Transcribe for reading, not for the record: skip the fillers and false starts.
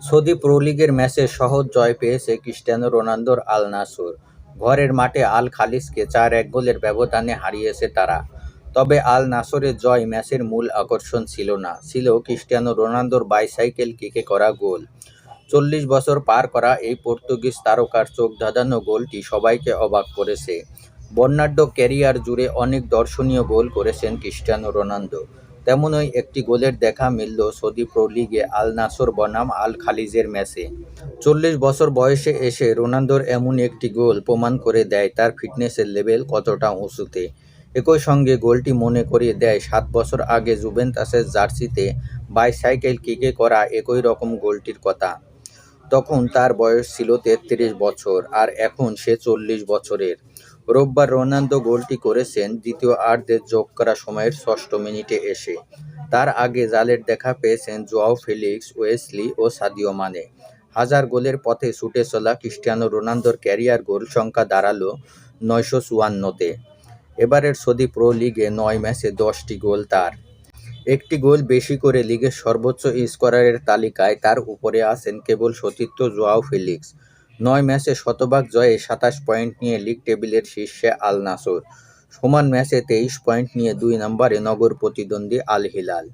Saudi pro লিগের ম্যাচে সহজ জয় পেয়েছে ক্রিস্টিয়ানো রোনালদোর আল নাসর। ঘরের মাঠে আল খালিজকে 4-1 গোলের ব্যবধানে হারিয়েছে তারা। তবে আল নাসরের জয় ম্যাচের মূল আকর্ষণ ছিল না, ছিল ক্রিস্টিয়ানো রোনালদোর বাইসাইকেল কিকে করা গোল। 40 বছর পার করা এই পর্তুগিজ তারকার চোখ ধাঁধানো গোলটি সবাইকে অবাক করেছে। বর্ণাঢ্য ক্যারিয়ার জুড়ে অনেক দর্শনীয় গোল করেছেন ক্রিস্টিয়ানো রোনালদো। তেমনই একটি গোলের দেখা মিলল সৌদি প্রো লিগে আল নাসর বনাম আল খালিজের ম্যাচে। 40 বছর বয়সে এসে রোনালদোর এমন একটি গোল প্রমাণ করে দেয় তার ফিটনেসের লেভেল কতটা উঁচুতে। একই সঙ্গে গোলটি মনে করিয়ে দেয় 7 বছর আগে জুভেন্টাসের জার্সিতে বাইসাইকেল কিকে করা একই রকম গোলটির কথা। তখন তার বয়স ছিল 33 বছর, আর এখন সে 40 বছরের। রোববার রোনালদো গোলটি করেছেন দ্বিতীয়ার্ধের যোগ করা সময়ের 6ষ্ঠ মিনিটে এসে। তার আগে জালের দেখা পেয়েছেন জোয়াও ফেলিক্স, ওয়েসলি ও সাদিও মানে। হাজার গোলের পথে ছুটে চলা ক্রিস্টিয়ানো রোনালদোর ক্যারিয়ার গোল সংখ্যা দাঁড়ালো 954-তে। এবারের সৌদি প্রো লিগে 9 ম্যাচে 10টি গোল তার। একটি গোল বেশি করে লিগের সর্বোচ্চ স্কোরারের তালিকায় তার উপরে আছেন কেবল সতীর্থ জোয়াও ফেলিক্স। 9 ম্যাচে শতভাগ জয়ে 27 পয়েন্ট নিয়ে লিগ টেবিলের শীর্ষে আল নাসর। সমান ম্যাচে 23 পয়েন্ট নিয়ে 2 নম্বরে নগর প্রতিদ্বন্দ্বী আল হিলাল।